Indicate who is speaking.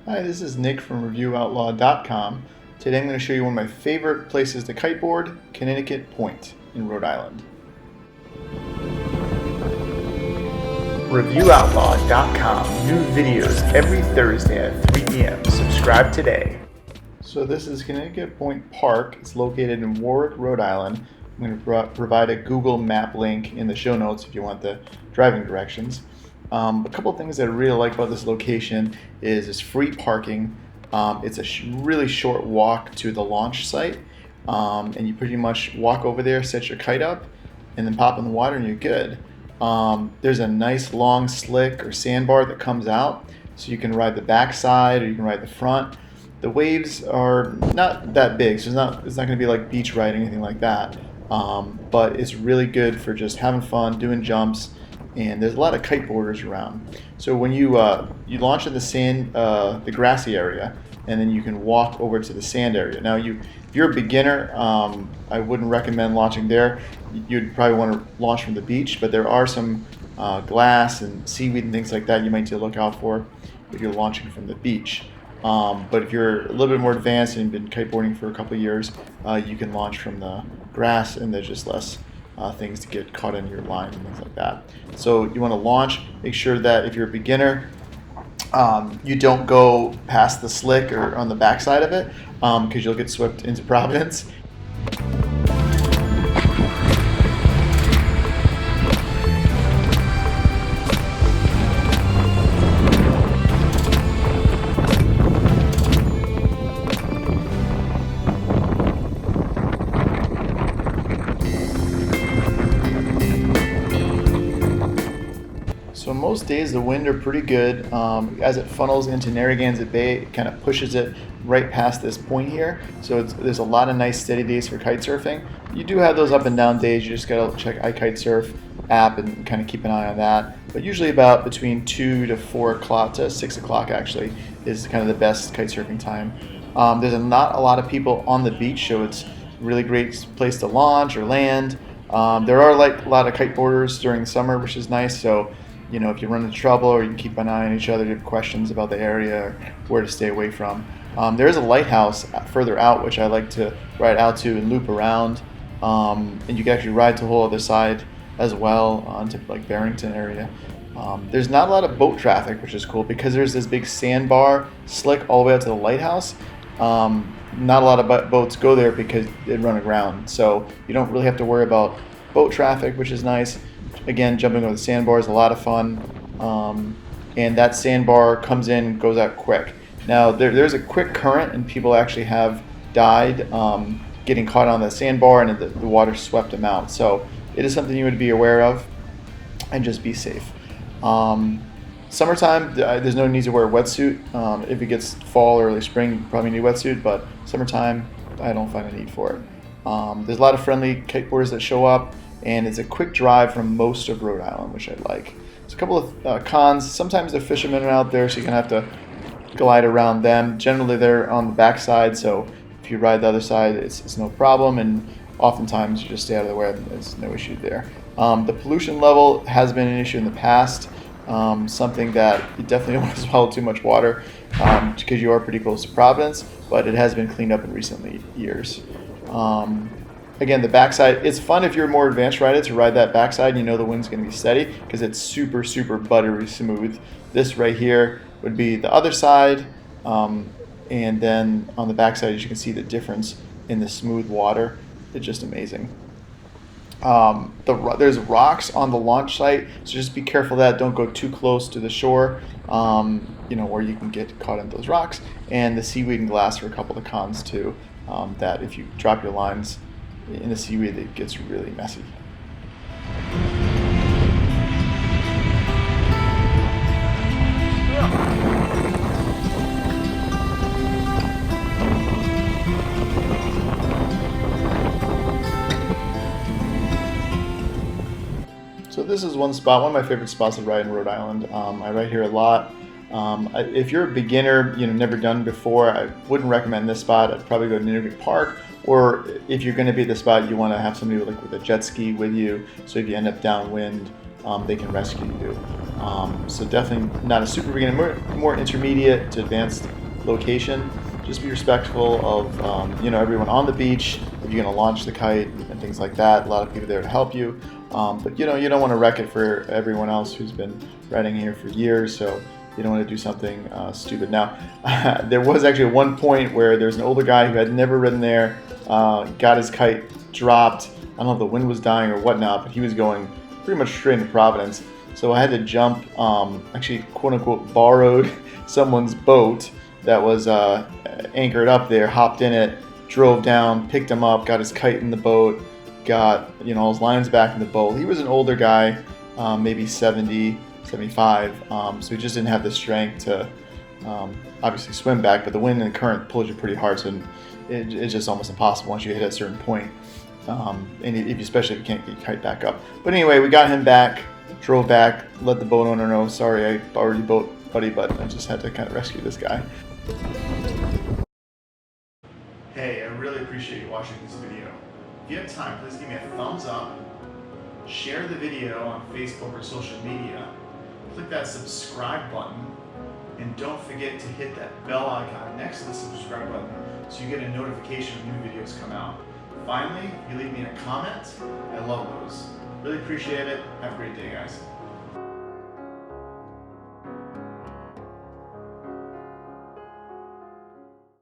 Speaker 1: Hi, this is Nick from ReviewOutlaw.com. Today I'm going to show you one of my favorite places to kiteboard, Conimicut Point in Rhode Island. ReviewOutlaw.com. New videos every Thursday at 3 p.m. Subscribe today. So this is Conimicut Point Park. It's located in Warwick, Rhode Island. I'm going to provide a Google map link in the show notes if you want the driving directions. A couple of things that I really like about this location is it's free parking. It's a really short walk to the launch site, and you pretty much walk over there, set your kite up, and then pop in the water and you're good. There's a nice long slick or sandbar that comes out, so you can ride the back side or you can ride the front. The waves are not that big, so it's not going to be like beach ride or anything like that, but it's really good for just having fun, doing jumps. And there's a lot of kiteboarders around. So when you launch in the sand, the grassy area, and then you can walk over to the sand area. Now, if you're a beginner, I wouldn't recommend launching there. You'd probably want to launch from the beach, but there are some glass and seaweed and things like that you might need to look out for if you're launching from the beach. But if you're a little bit more advanced and been kiteboarding for a couple of years, you can launch from the grass, and there's just less things to get caught in your line and things like that. So you want to launch, make sure that if you're a beginner, you don't go past the slick or on the back side of it, because you'll get swept into Providence. So most days the wind are pretty good. As it funnels into Narragansett Bay, it kind of pushes it right past this point here. So there's a lot of nice steady days for kite surfing. You do have those up and down days. You just gotta check iKitesurf app and kind of keep an eye on that. But usually about between 2 to 4 o'clock to 6 o'clock actually is kind of the best kite surfing time. There's not a lot of people on the beach, so it's a really great place to launch or land. There are a lot of kiteboarders during the summer, which is nice. So if you run into trouble, or you can keep an eye on each other, you have questions about the area or where to stay away from. There is a lighthouse further out, which I like to ride out to and loop around. And you can actually ride to the whole other side as well onto like Barrington area. There's not a lot of boat traffic, which is cool because there's this big sandbar slick all the way out to the lighthouse. Not a lot of boats go there because they run aground, so you don't really have to worry about boat traffic, which is nice. Again, jumping over the sandbar is a lot of fun, and that sandbar comes in, goes out quick. Now, there's a quick current, and people actually have died getting caught on the sandbar, and the water swept them out. So it is something you would be aware of, and just be safe. Summertime, there's no need to wear a wetsuit. If it gets fall or early spring, you probably need a wetsuit, but summertime, I don't find a need for it. There's a lot of friendly kiteboarders that show up, and it's a quick drive from most of Rhode Island, which I like. There's a couple of cons. Sometimes the fishermen are out there, so you're going to have to glide around them. Generally, they're on the back side, so if you ride the other side, it's no problem, and oftentimes you just stay out of the way. There's no issue there. The pollution level has been an issue in the past, something that you definitely don't want to swallow too much water because you are pretty close to Providence, but it has been cleaned up in recent years. Again, the backside, it's fun if you're a more advanced rider to ride that backside. You know the wind's going to be steady because it's super, super buttery smooth. This right here would be the other side, and then on the backside, as you can see the difference in the smooth water. It's just amazing. There's rocks on the launch site, so just be careful of that. Don't go too close to the shore, where you can get caught in those rocks. And the seaweed and glass are a couple of cons too, that if you drop your lines in the seaweed, it gets really messy. So this is one spot, one of my favorite spots to ride in Rhode Island. I ride here a lot. If you're a beginner, never done before, I wouldn't recommend this spot. I'd probably go to Conimicut Park, or if you're going to be at the spot, you want to have somebody with a jet ski with you, so if you end up downwind, they can rescue you. So definitely not a super beginner, more intermediate to advanced location. Just be respectful of everyone on the beach if you're going to launch the kite and things like that. A lot of people there to help you, but you don't want to wreck it for everyone else who's been riding here for years. So you don't want to do something stupid. Now, there was actually one point where there's an older guy who had never ridden there, got his kite dropped. I don't know if the wind was dying or whatnot, but he was going pretty much straight into Providence. So I had to jump, actually quote unquote borrowed someone's boat that was anchored up there, hopped in it, drove down, picked him up, got his kite in the boat, got all his lines back in the boat. He was an older guy, maybe 70, 75, so he just didn't have the strength to obviously swim back, but the wind and the current pulls you pretty hard, so it's just almost impossible once you hit a certain point, especially if you can't get your kite back up. But anyway, we got him back, drove back, let the boat owner know, sorry I borrowed your boat, buddy, but I just had to kind of rescue this guy. Hey, I really appreciate you watching this video. If you have time, please give me a thumbs up, share the video on Facebook or social media, click that subscribe button, and don't forget to hit that bell icon next to the subscribe button so you get a notification when new videos come out. Finally, if you leave me a comment, I love those. Really appreciate it. Have a great day, guys.